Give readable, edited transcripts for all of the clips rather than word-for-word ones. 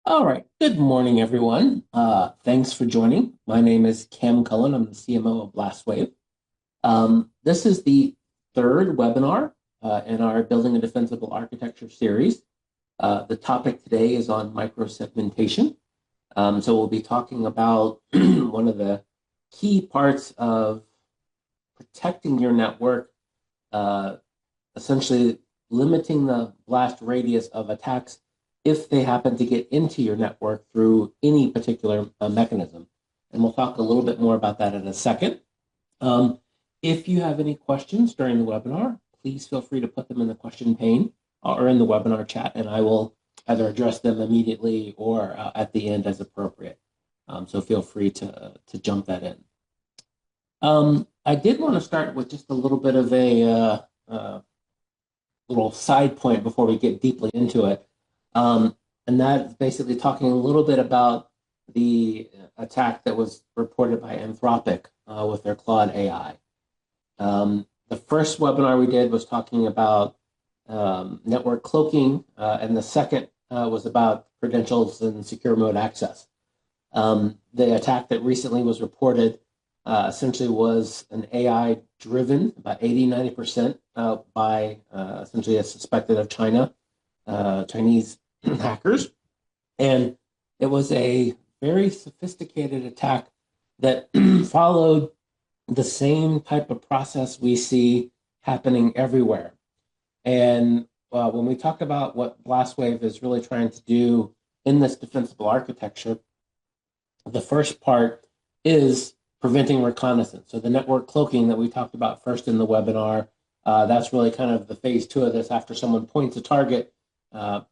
All right. Good morning, everyone. Thanks for joining. My name is Cam Cullen. I'm the CMO of BlastWave. This is the third webinar in our Building a Defensible Architecture series. The topic today is on microsegmentation. So we'll be talking about one of the key parts of protecting your network, uh, essentially limiting the blast radius of attacks if they happen to get into your network through any particular mechanism. And we'll talk a little bit more about that in a second. Um, if you have any questions during the webinar, please feel free to put them in the question pane or in the webinar chat, and I will either address them immediately or at the end as appropriate. So feel free to jump that in. I did want to start with just a little bit of a little side point before we get deeply into it. And that's basically talking a little bit about the attack that was reported by Anthropic with their Claude AI. The first webinar we did was talking about network cloaking, and the second was about credentials and secure mode access. The attack that recently was reported essentially was an AI driven about 80-90% by essentially a suspected of Chinese hackers. And it was a very sophisticated attack that followed the same type of process we see happening everywhere. And when we talk about what BlastWave is really trying to do in this defensible architecture, the first part is preventing reconnaissance. So the network cloaking that we talked about first in the webinar, that's really kind of the phase two of this. After someone points a target,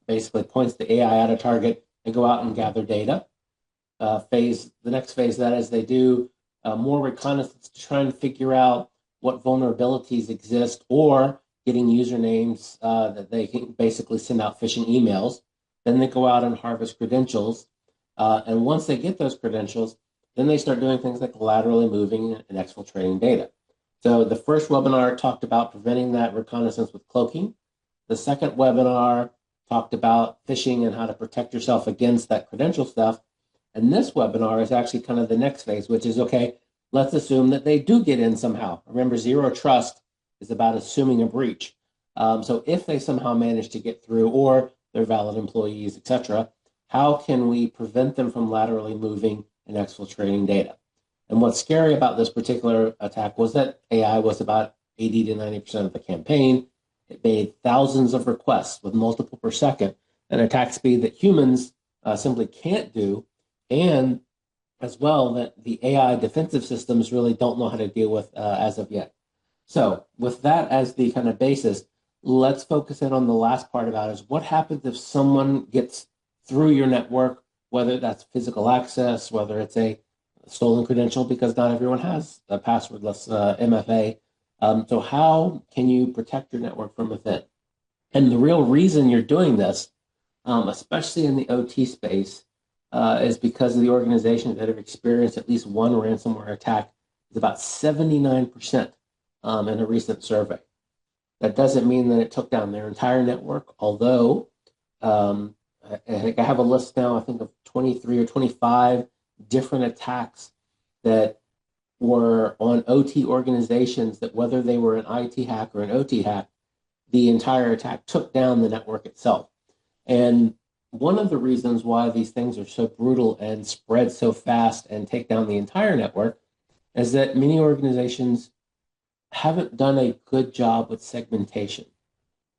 basically points the AI at a target, they go out and gather data. The next phase, that is, they do more reconnaissance to try and figure out what vulnerabilities exist, or getting usernames that they can basically send out phishing emails. Then they go out and harvest credentials. And once they get those credentials, then they start doing things like laterally moving and exfiltrating data. So the first webinar talked about preventing that reconnaissance with cloaking. The second webinar talked about phishing and how to protect yourself against that credential stuff. And this webinar is actually kind of the next phase, which is, okay, let's assume that they do get in somehow. Remember, zero trust is about assuming a breach. So if they somehow manage to get through, or they're valid employees, etc., how can we prevent them from laterally moving and exfiltrating data? And what's scary about this particular attack was that AI was about 80 to 90% of the campaign. It made thousands of requests with multiple per second, an attack speed that humans simply can't do, and as well that the AI defensive systems really don't know how to deal with as of yet. So with that as the kind of basis, let's focus in on the last part about is what happens if someone gets through your network, whether that's physical access, whether it's a stolen credential, because not everyone has a passwordless MFA. So how can you protect your network from within? And the real reason you're doing this, especially in the OT space, is because of the organizations that have experienced at least one ransomware attack is about 79% in a recent survey. That doesn't mean that it took down their entire network, although I think I have a list now, I think, of 23 or 25 different attacks that were on OT organizations that, whether they were an IT hack or an OT hack, the entire attack took down the network itself. And one of the reasons why these things are so brutal and spread so fast and take down the entire network is that many organizations haven't done a good job with segmentation.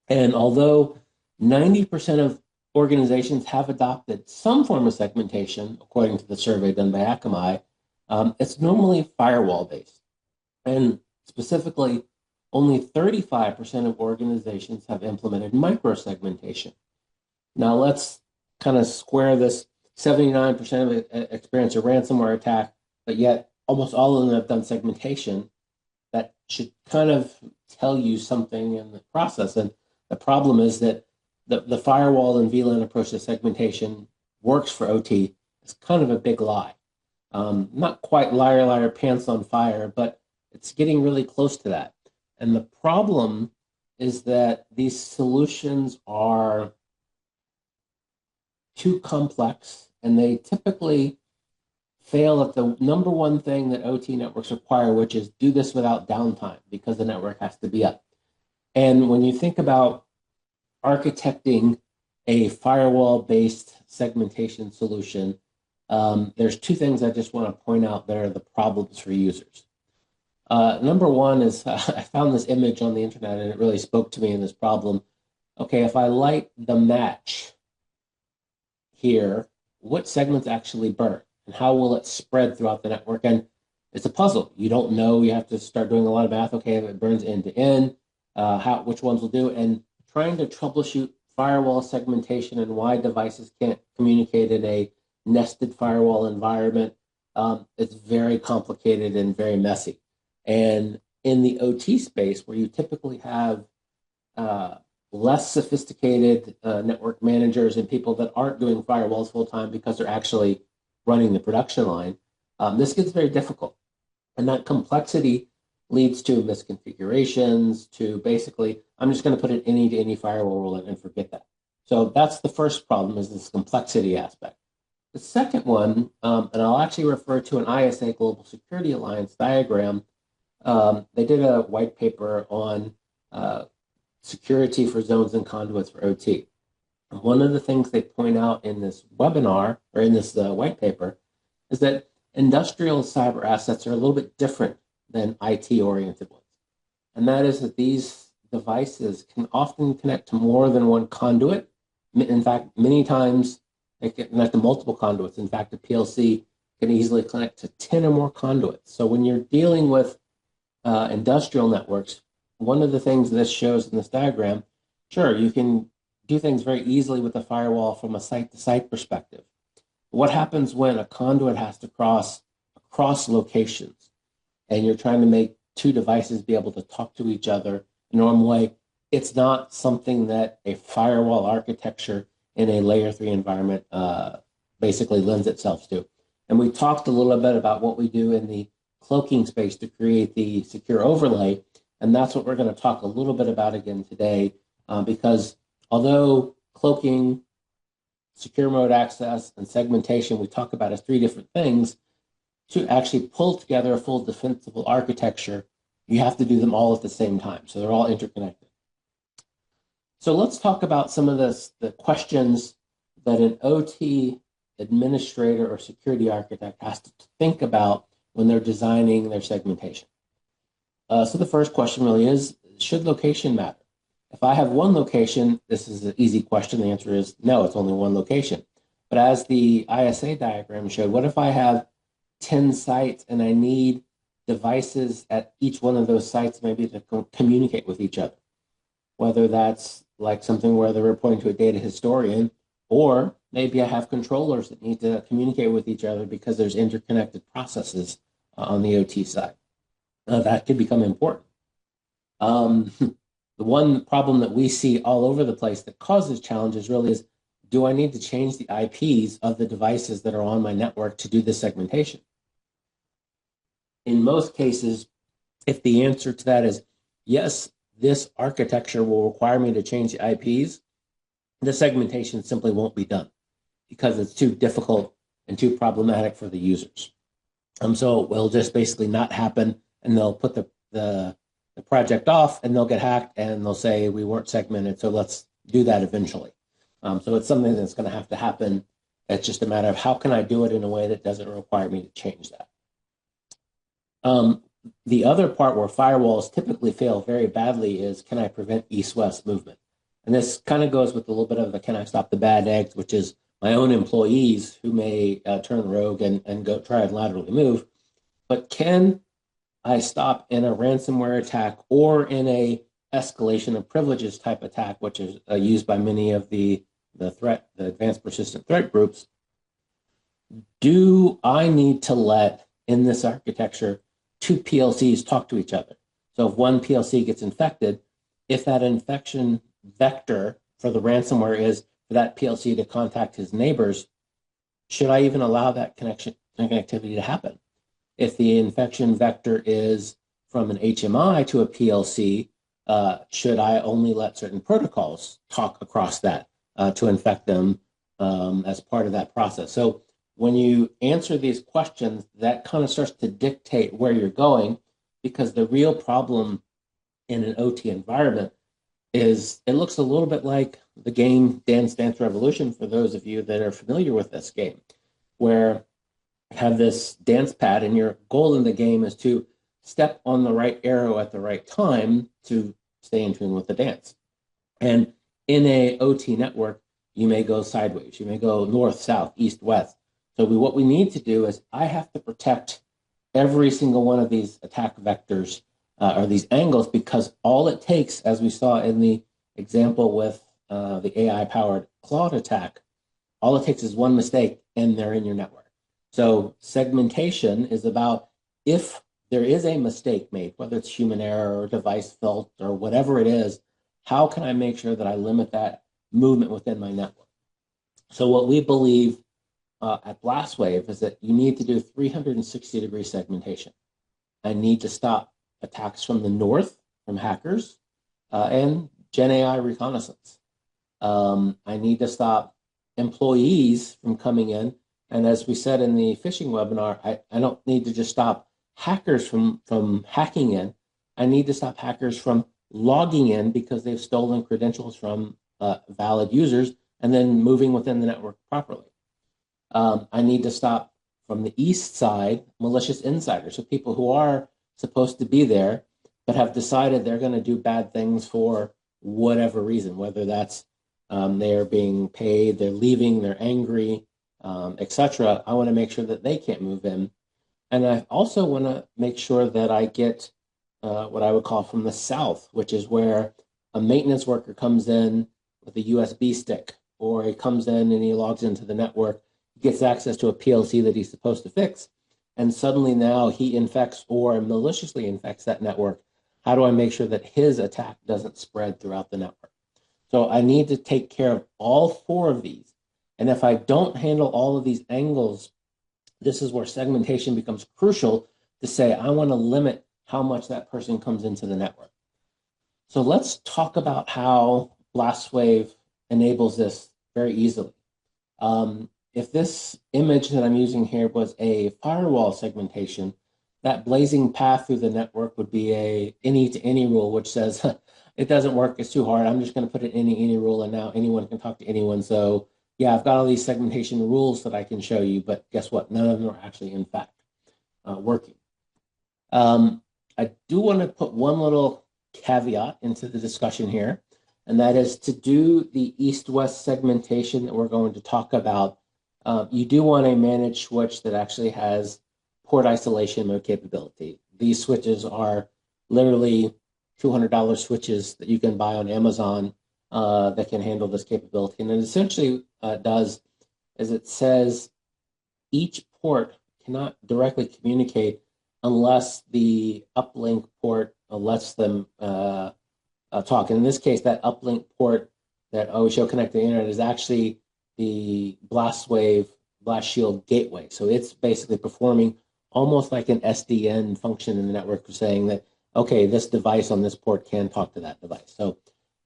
And although 90% of organizations have adopted some form of segmentation, according to the survey done by Akamai, it's normally firewall based. And specifically, only 35% of organizations have implemented microsegmentation. Now let's kind of square this 79% of experience a ransomware attack, but yet almost all of them have done segmentation. That should kind of tell you something in the process. And the problem is that the firewall and VLAN approach to segmentation works for OT. It's kind of a big lie. Not quite liar, liar, pants on fire, but it's getting really close to that. And the problem is that these solutions are too complex, and they typically fail at the number one thing that OT networks require, which is do this without downtime because the network has to be up. And when you think about architecting a firewall-based segmentation solution, there's two things I just want to point out that are the problems for users. Number one is I found this image on the internet and it really spoke to me in this problem. Okay, if I light the match here, what segments actually burn and how will it spread throughout the network? And it's a puzzle. You don't know. You have to start doing a lot of math. Okay, if it burns end to end, which ones will do, and trying to troubleshoot firewall segmentation and why devices can't communicate in a nested firewall environment. It's very complicated and very messy. And in the OT space, where you typically have less sophisticated network managers and people that aren't doing firewalls full time because they're actually running the production line, this gets very difficult. And that complexity leads to misconfigurations, to basically, I'm just going to put an any to any firewall rule and forget that. So that's the first problem, is this complexity aspect. The second one, and I'll actually refer to an ISA Global Security Alliance diagram. They did a white paper on security for zones and conduits for OT. And one of the things they point out in this webinar, or in this white paper, is that industrial cyber assets are a little bit different than IT-oriented ones. And that is that these devices can often connect to more than one conduit. In fact, many times they can connect to multiple conduits. In fact, a PLC can easily connect to 10 or more conduits. So when you're dealing with industrial networks, one of the things this shows in this diagram, sure, you can do things very easily with a firewall from a site-to-site perspective. What happens when a conduit has to cross across locations and you're trying to make two devices be able to talk to each other in a normal way? It's not something that a firewall architecture in a layer 3 environment basically lends itself to. And we talked a little bit about what we do in the cloaking space to create the secure overlay. And that's what we're going to talk a little bit about again today, because although cloaking, secure mode access, and segmentation we talk about as three different things, to actually pull together a full defensible architecture, you have to do them all at the same time. So they're all interconnected. So let's talk about some of the questions that an OT administrator or security architect has to think about when they're designing their segmentation. So the first question really is, should location matter? If I have one location, this is an easy question. The answer is no, it's only one location. But as the ISA diagram showed, what if I have 10 sites and I need devices at each one of those sites maybe to communicate with each other? Whether that's like something where they're reporting to a data historian, or maybe I have controllers that need to communicate with each other because there's interconnected processes on the OT side. That could become important. The one problem that we see all over the place that causes challenges really is, do I need to change the IPs of the devices that are on my network to do this segmentation? In most cases, if the answer to that is yes, this architecture will require me to change the IPs, the segmentation simply won't be done because it's too difficult and too problematic for the users. So it will just basically not happen, and they'll put the project off and they'll get hacked and they'll say we weren't segmented, so let's do that eventually. So it's something that's going to have to happen. It's just a matter of how can I do it in a way that doesn't require me to change that. The other part where firewalls typically fail very badly is, can I prevent east-west movement? And this kind of goes with a little bit of the can I stop the bad eggs, which is my own employees who may turn rogue and go try and laterally move. But can I stop in a ransomware attack or in a escalation of privileges type attack, which is used by many of the advanced persistent threat groups? Do I need to let, in this architecture, two PLCs talk to each other? So if one PLC gets infected, if that infection vector for the ransomware is for that PLC to contact his neighbors, should I even allow that connectivity to happen? If the infection vector is from an HMI to a PLC, should I only let certain protocols talk across that to infect them? as part of that process. So when you answer these questions, that kind of starts to dictate where you're going, because the real problem in an OT environment is it looks a little bit like the game Dance Dance Revolution, for those of you that are familiar with this game, where you have this dance pad and your goal in the game is to step on the right arrow at the right time to stay in tune with the dance. And in a OT network, you may go sideways. You may go north, south, east, west. So what we need to do is I have to protect every single one of these attack vectors or these angles, because all it takes, as we saw in the example with the AI-powered Claude attack, all it takes is one mistake and they're in your network. So segmentation is about, if there is a mistake made, whether it's human error or device fault or whatever it is, how can I make sure that I limit that movement within my network? So what we believe at BlastWave is that you need to do 360-degree segmentation. I need to stop attacks from the north, from hackers, and Gen AI reconnaissance. I need to stop employees from coming in. And as we said in the phishing webinar, I don't need to just stop hackers from hacking in. I need to stop hackers from logging in because they've stolen credentials from valid users and then moving within the network properly. I need to stop, from the east side, malicious insiders, so people who are supposed to be there but have decided they're going to do bad things for whatever reason, whether that's they're being paid, they're leaving, they're angry, etc. I want to make sure that they can't move in. And I also want to make sure that I get what I would call from the south, which is where a maintenance worker comes in with a USB stick, or he comes in and he logs into the network, gets access to a PLC that he's supposed to fix, and suddenly now he infects or maliciously infects that network. How do I make sure that his attack doesn't spread throughout the network? So I need to take care of all four of these. And if I don't handle all of these angles, this is where segmentation becomes crucial, to say, I want to limit how much that person comes into the network. So let's talk about how BlastWave enables this very easily. If this image that I'm using here was a firewall segmentation, that blazing path through the network would be a any-to-any rule, which says, it doesn't work, it's too hard, I'm just going to put an any rule, and now anyone can talk to anyone. So yeah, I've got all these segmentation rules that I can show you, but guess what? None of them are actually, in fact, working. I do want to put one little caveat into the discussion here, and that is, to do the east-west segmentation that we're going to talk about, you do want a managed switch that actually has port isolation mode capability. These switches are literally $200 switches that you can buy on Amazon that can handle this capability. And it essentially does is it says each port cannot directly communicate unless the uplink port lets them talk. And in this case, that uplink port that always show connect to the internet is actually the BlastWave Blast Shield gateway. So it's basically performing almost like an SDN function in the network, for saying that, okay, this device on this port can talk to that device. So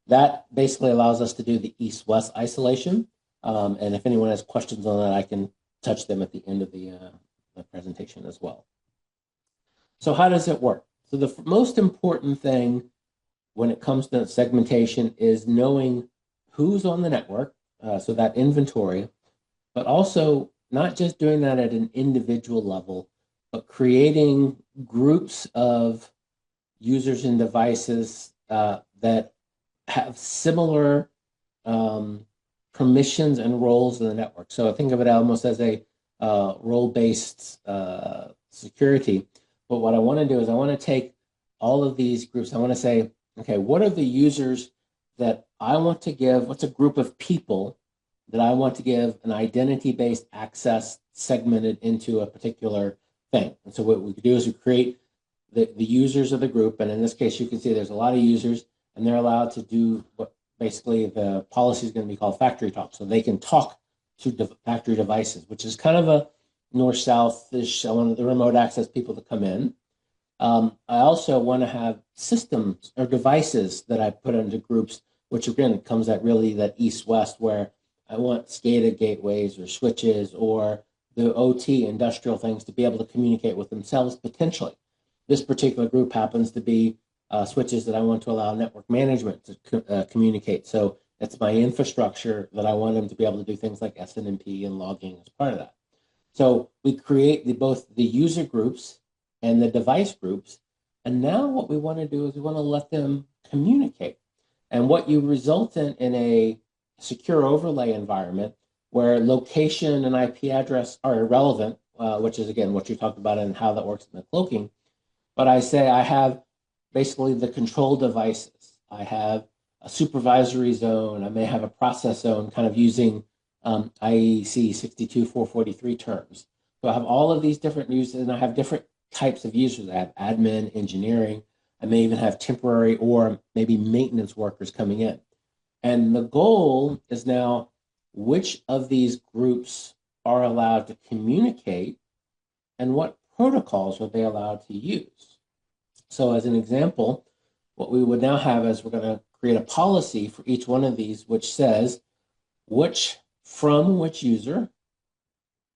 that basically allows us to do the east-west isolation. And if anyone has questions on that, I can touch them at the end of the presentation as well. So how does it work? So the most important thing when it comes to segmentation is knowing who's on the network, so that inventory, but also not just doing that at an individual level, but creating groups of users and devices that have similar permissions and roles in the network. So think of it almost as a role-based security. But what I want to do is I want to take all of these groups. I want to say, okay, what are the users that I want to give? What's a group of people that I want to give an identity-based access segmented into a particular thing? And so what we could do is we create the users of the group. And in this case, you can see there's a lot of users, and they're allowed to do what basically the policy is going to be called factory talk. So they can talk to factory devices, which is kind of a north-south-ish. I want the remote access people to come in. I also want to have systems or devices that I put into groups, which again comes at really that east-west, where I want SCADA gateways or switches or the OT industrial things to be able to communicate with themselves potentially. This particular group happens to be switches that I want to allow network management to communicate. So it's my infrastructure that I want them to be able to do things like SNMP and logging as part of that. So we create both the user groups and the device groups. And now what we want to do is we want to let them communicate. And what you result in a secure overlay environment where location and IP address are irrelevant, which is, again, what you talked about and how that works in the cloaking. But I say I have basically the control devices. I have a supervisory zone. I may have a process zone, kind of using IEC 62443 terms. So I have all of these different users, and I have different types of users. I have admin, engineering. I may even have temporary or maybe maintenance workers coming in. And the goal is now which of these groups are allowed to communicate and what protocols are they allowed to use. So as an example, what we would now have is we're going to create a policy for each one of these, which says from which user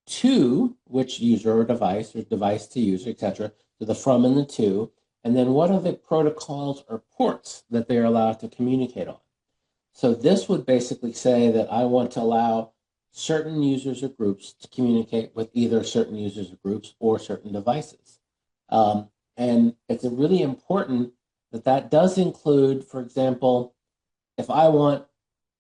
to which user or device to user, etc. So the from and the to, and then what are the protocols or ports that they're allowed to communicate on. So this would basically say that I want to allow certain users or groups to communicate with either certain users or groups or certain devices. And it's really important that does include, for example, if I want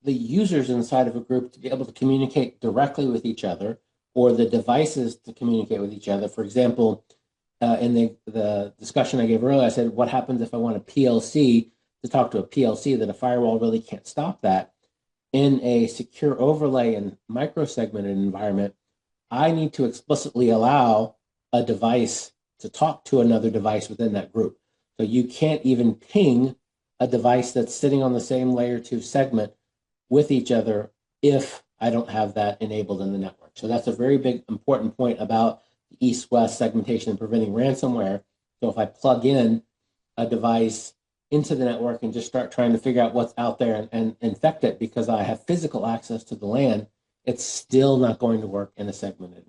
the users inside of a group to be able to communicate directly with each other or the devices to communicate with each other. For example, in the discussion I gave earlier, I said, what happens if I want a PLC to talk to a PLC, that a firewall really can't stop that? In a secure overlay and microsegmented environment, I need to explicitly allow a device to talk to another device within that group. So you can't even ping a device that's sitting on the same layer 2 segment with each other if I don't have that enabled in the network. So that's a very big important point about east-west segmentation and preventing ransomware. So if I plug in a device into the network and just start trying to figure out what's out there and infect it because I have physical access to the LAN, it's still not going to work in a segmented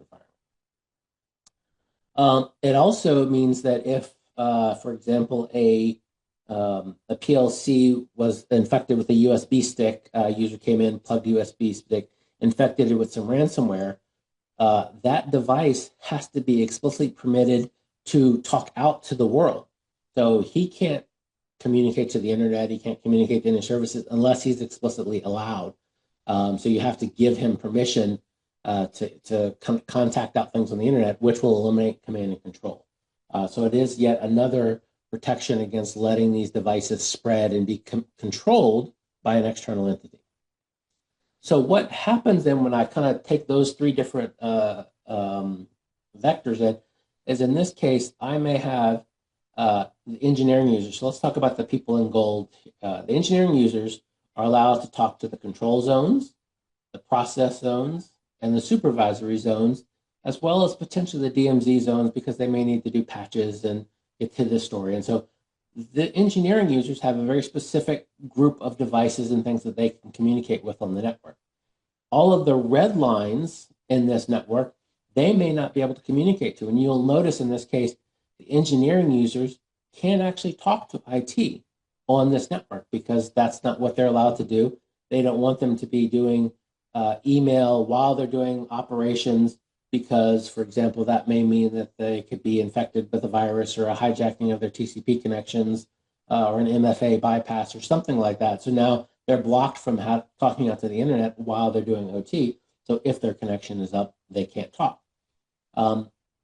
environment. It also means that if, for example, a PLC was infected with a USB stick, user came in, plugged USB stick, infected it with some ransomware, that device has to be explicitly permitted to talk out to the world. So he can't communicate to the internet, he can't communicate to any services unless he's explicitly allowed. So you have to give him permission to contact out things on the internet, which will eliminate command and control. So it is yet another protection against letting these devices spread and be controlled by an external entity. So what happens then when I kind of take those three different vectors in, is in this case, I may have the engineering users. So let's talk about the people in gold. The engineering users are allowed to talk to the control zones, the process zones, and the supervisory zones, as well as potentially the DMZ zones, because they may need to do patches and get to this story. And so the engineering users have a very specific group of devices and things that they can communicate with on the network. All of the red lines in this network, they may not be able to communicate to. And you'll notice in this case, the engineering users can't actually talk to IT on this network because that's not what they're allowed to do. They don't want them to be doing email while they're doing operations because, for example, that may mean that they could be infected with a virus or a hijacking of their TCP connections or an MFA bypass or something like that. So now they're blocked from talking out to the internet while they're doing OT. So if their connection is up, they can't talk.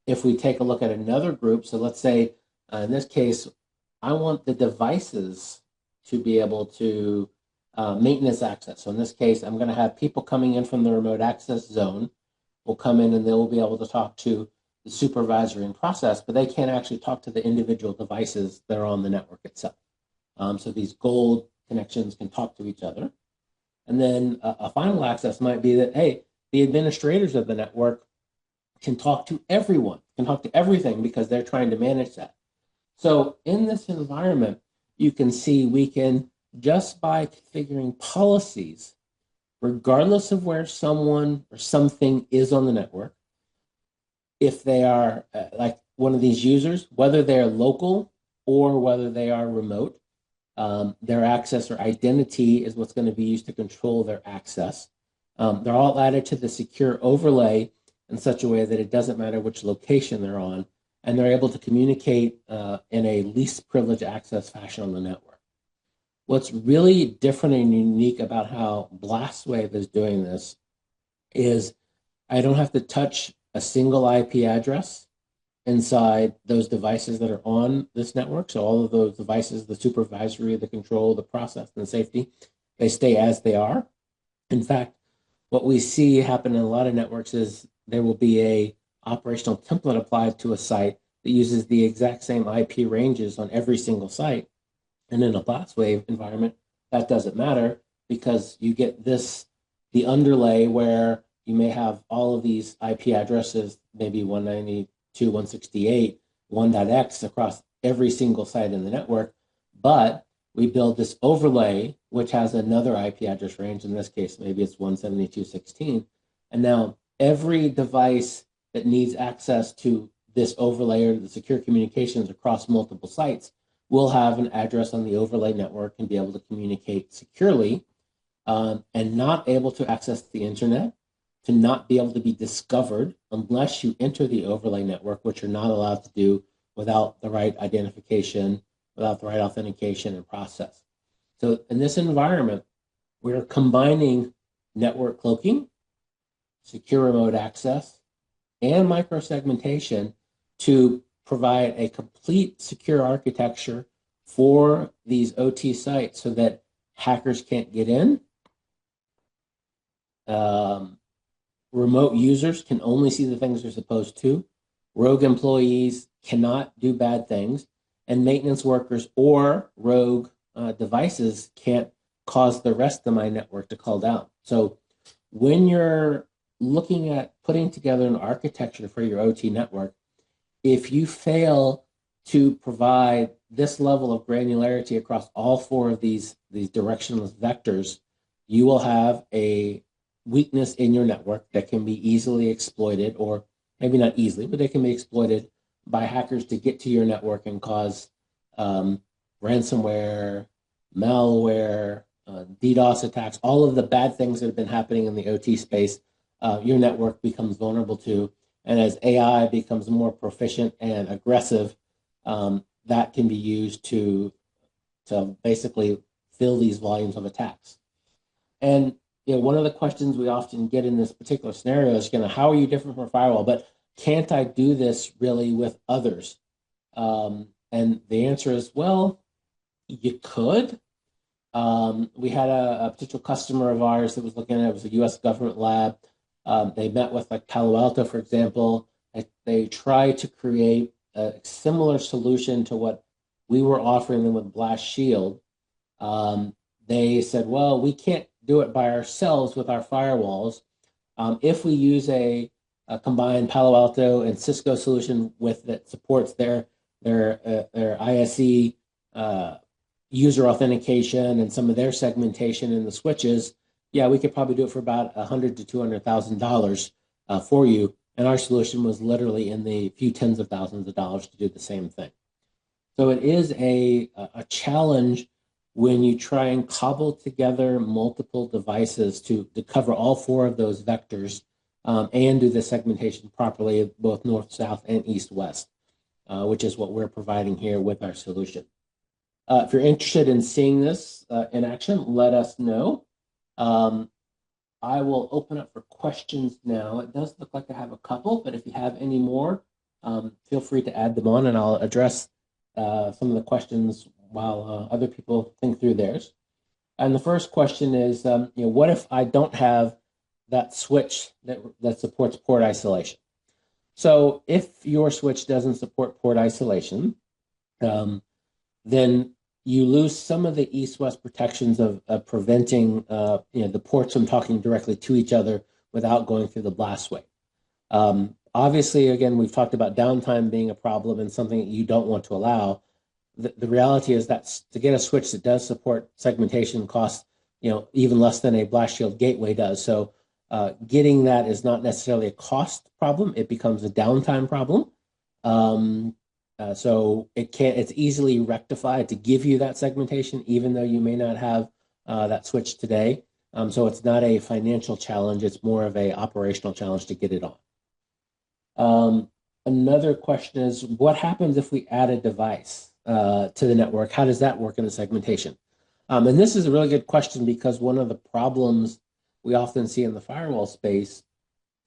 If we take a look at another group, so let's say in this case, I want the devices to be able to maintenance access. So in this case, I'm going to have people coming in from the remote access zone will come in and they will be able to talk to the supervisor in process, but they can't actually talk to the individual devices that are on the network itself. So these gold connections can talk to each other. And then a final access might be that, hey, the administrators of the network can talk to everyone, can talk to everything because they're trying to manage that. So in this environment, you can see we can, just by configuring policies, regardless of where someone or something is on the network, if they are like one of these users, whether they're local or whether they are remote, their access or identity is what's going to be used to control their access. They're all added to the secure overlay in such a way that it doesn't matter which location they're on, and they're able to communicate in a least privilege access fashion on the network. What's really different and unique about how Blastwave is doing this is I don't have to touch a single IP address inside those devices that are on this network. So all of those devices, the supervisory, the control, the process, and the safety, they stay as they are. In fact, what we see happen in a lot of networks is there will be a operational template applied to a site that uses the exact same IP ranges on every single site. And in a Blastwave environment, that doesn't matter because you get the underlay where you may have all of these IP addresses, maybe 192, 168, 1.x across every single site in the network, but we build this overlay, which has another IP address range. In this case, maybe it's 172.16. And now every device that needs access to this overlay or the secure communications across multiple sites will have an address on the overlay network and be able to communicate securely and not able to access the internet, to not be able to be discovered unless you enter the overlay network, which you're not allowed to do without the right identification, without the right authentication and process. So in this environment, we're combining network cloaking, secure remote access, and microsegmentation to provide a complete secure architecture for these OT sites so that hackers can't get in. Remote users can only see the things they're supposed to. Rogue employees cannot do bad things. And maintenance workers or rogue devices can't cause the rest of my network to call down. So when you're looking at putting together an architecture for your OT network, if you fail to provide this level of granularity across all four of these directionless vectors, you will have a weakness in your network that can be easily exploited, or maybe not easily, but they can be exploited by hackers to get to your network and cause ransomware, malware, DDoS attacks, all of the bad things that have been happening in the OT space, your network becomes vulnerable to. And as AI becomes more proficient and aggressive, that can be used to basically fill these volumes of attacks. And one of the questions we often get in this particular scenario is, how are you different from a firewall? But can't I do this really with others? And the answer is, well, you could. We had a potential customer of ours that was looking at it. It was a U.S. government lab. They met with like Palo Alto, for example. They tried to create a similar solution to what we were offering them with Blast Shield. They said, well, we can't do it by ourselves with our firewalls. If we use a combined Palo Alto and Cisco solution that supports their ISE user authentication and some of their segmentation in the switches, yeah, we could probably do it for about $100,000 to $200,000 for you. And our solution was literally in the few tens of thousands of dollars to do the same thing. So it is a challenge when you try and cobble together multiple devices to cover all four of those vectors and do the segmentation properly, both north, south, and east, west, which is what we're providing here with our solution. If you're interested in seeing this in action, let us know. I will open up for questions now. It does look like I have a couple, but if you have any more, feel free to add them on, and I'll address some of the questions while other people think through theirs. And the first question is, what if I don't have that switch that supports port isolation? So if your switch doesn't support port isolation, then you lose some of the east-west protections of preventing the ports from talking directly to each other without going through the Blastwave. Obviously, again, we've talked about downtime being a problem and something that you don't want to allow. The reality is that to get a switch that does support segmentation costs even less than a blast shield gateway does. So getting that is not necessarily a cost problem. It becomes a downtime problem. So it's easily rectified to give you that segmentation, even though you may not have that switch today. So it's not a financial challenge. It's more of a operational challenge to get it on. Another question is, what happens if we add a device to the network? How does that work in the segmentation? And this is a really good question, because one of the problems we often see in the firewall space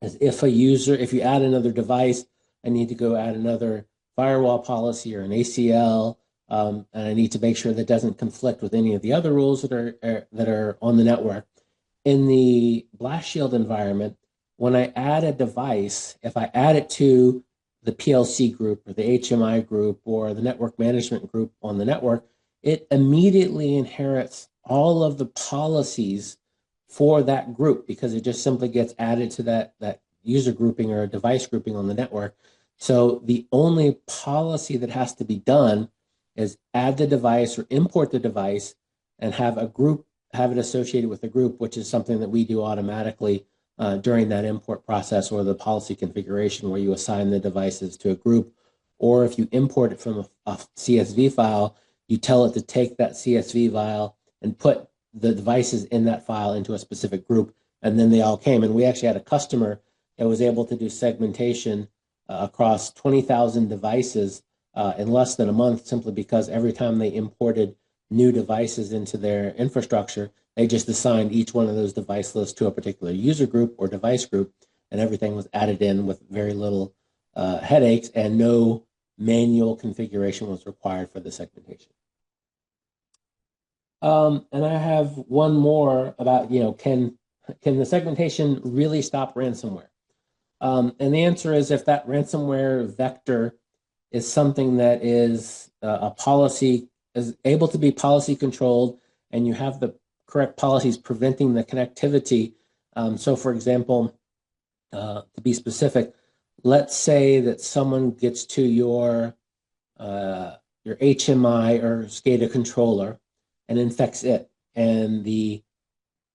is if you add another device, I need to go add another firewall policy or an ACL, and I need to make sure that doesn't conflict with any of the other rules that are on the network. In the blast shield environment, when I add a device, if I add it to the PLC group or the HMI group or the network management group on the network, it immediately inherits all of the policies for that group, because it just simply gets added to that user grouping or device grouping on the network. So the only policy that has to be done is add the device or import the device and have it associated with a group, which is something that we do automatically during that import process, or the policy configuration where you assign the devices to a group. Or if you import it from a CSV file, you tell it to take that CSV file and put the devices in that file into a specific group, and then they all came. And we actually had a customer that was able to do segmentation across 20,000 devices in less than a month, simply because every time they imported new devices into their infrastructure, they just assigned each one of those device lists to a particular user group or device group, and everything was added in with very little headaches, and no manual configuration was required for the segmentation. And I have one more about, can the segmentation really stop ransomware? And the answer is, if that ransomware vector is something that is is able to be policy controlled, and you have the correct policies preventing the connectivity. So for example, to be specific, let's say that someone gets to your HMI or SCADA controller and infects it, and the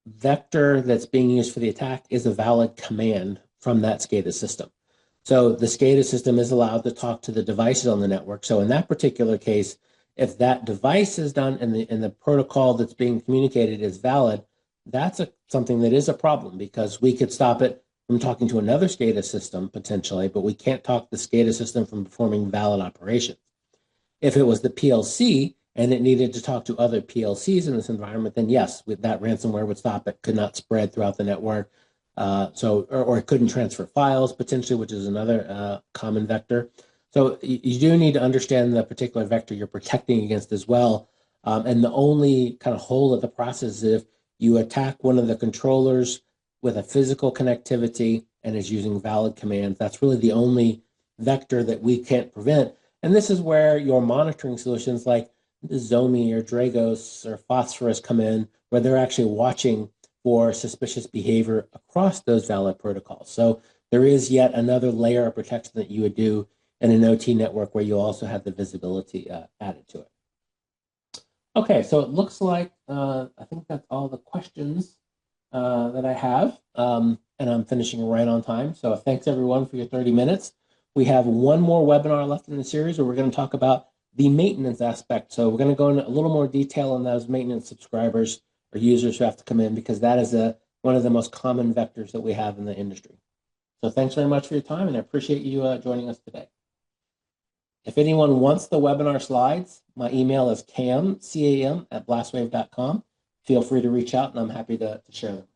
vector that's being used for the attack is a valid command from that SCADA system. So the SCADA system is allowed to talk to the devices on the network. So in that particular case, if that device is done and the protocol that's being communicated is valid, that's something that is a problem, because we could stop it from talking to another SCADA system potentially, but we can't talk the SCADA system from performing valid operations. If it was the PLC and it needed to talk to other PLCs in this environment, then yes, that ransomware would stop. It could not spread throughout the network. Or it couldn't transfer files potentially, which is another common vector. So you do need to understand the particular vector you're protecting against as well. And the only kind of hole of the process is if you attack one of the controllers with a physical connectivity and is using valid commands. That's really the only vector that we can't prevent. And this is where your monitoring solutions like Zomi or Dragos or Phosphorus come in, where they're actually watching for suspicious behavior across those valid protocols. So there is yet another layer of protection that you would do in an OT network, where you also have the visibility added to it. Okay, so it looks like I think that's all the questions that I have, and I'm finishing right on time. So thanks everyone for your 30 minutes. We have one more webinar left in the series where we're going to talk about the maintenance aspect. So we're going to go into a little more detail on those maintenance subscribers or users who have to come in, because that is one of the most common vectors that we have in the industry. So thanks very much for your time, and I appreciate you joining us today. If anyone wants the webinar slides, my email is cam@blastwave.com. Feel free to reach out, and I'm happy to share them.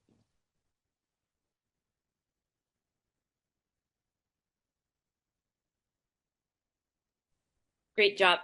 Great job,